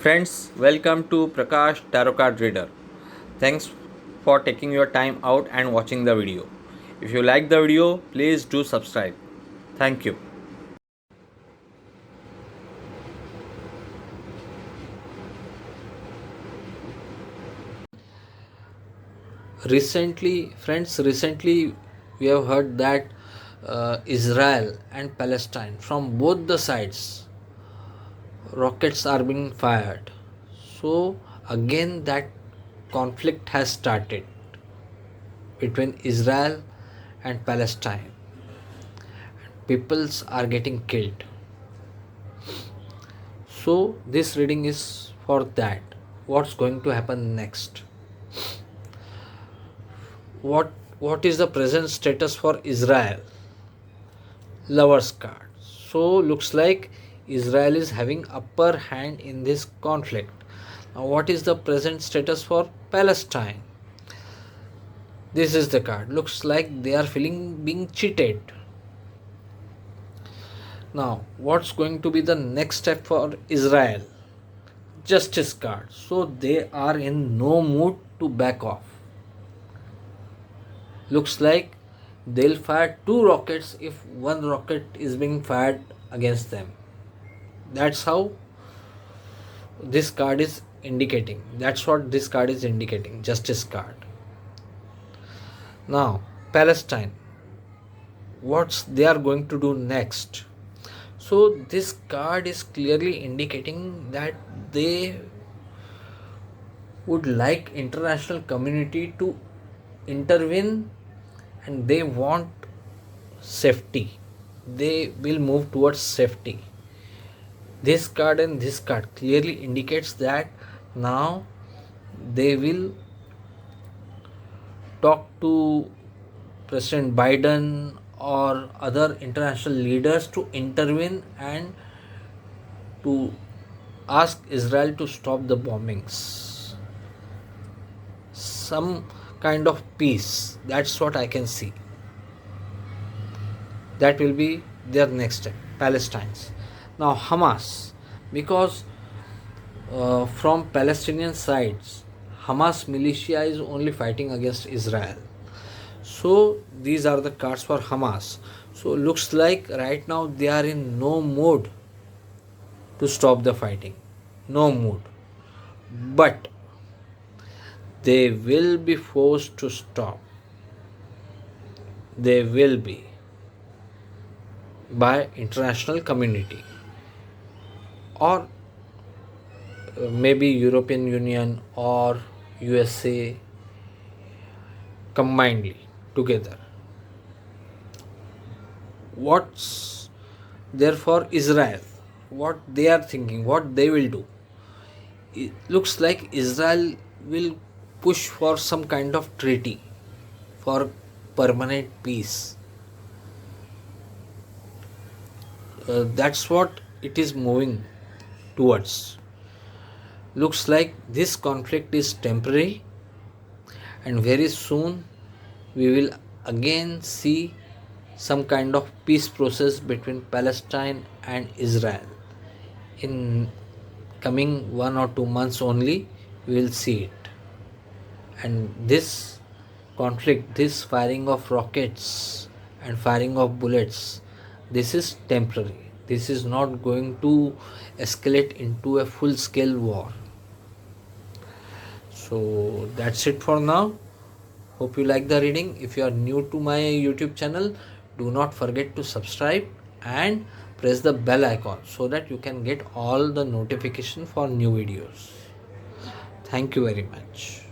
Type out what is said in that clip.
Friends, welcome to Prakash Tarot Card Reader. Thanks for taking your time out and watching the video. If you like the video, please do subscribe. Thank you. Recently we have heard that Israel and Palestine, from both the sides, rockets are being fired. So again that conflict has started between Israel and Palestine. Peoples are getting killed. So this reading is for that. What's going to happen next? What is the present status for Israel? Lovers card. So looks like Israel is having upper hand in this conflict. Now what is the present status for Palestine? This is the card. Looks like they are feeling being cheated. Now what's going to be the next step for Israel? Justice card. So they are in no mood to back off. Looks like they'll fire two rockets if one rocket is being fired against them. That's how this card is indicating. That's what this card is indicating. Justice card. Now Palestine, what's they are going to do next? So this card is clearly indicating that they would like international community to intervene, and they want safety. They will move towards safety. This card and this card clearly indicates that now they will talk to President Biden or other international leaders to intervene and to ask Israel to stop the bombings. Some kind of peace. That's what I can see. That will be their next step. Palestine's. Now Hamas, because from Palestinian sides, Hamas militia is only fighting against Israel. So these are the cards for Hamas. So looks like right now they are in no mood to stop the fighting. No mood. But they will be forced to stop. They will be by international community or maybe European Union or USA combinedly together. What's there for Israel? What they are thinking, what they will do? It looks like Israel will push for some kind of treaty for permanent peace. That's what it is moving towards. Looks like this conflict is temporary, and very soon we will again see some kind of peace process between Palestine and Israel. In coming 1 or 2 months only, we will see it. And this conflict, this firing of rockets and firing of bullets, this is temporary. This is not going to escalate into a full scale war. So that's it for now. Hope you like the reading. If you are new to my YouTube channel, do not forget to subscribe and press the bell icon so that you can get all the notification for new videos. Thank you very much.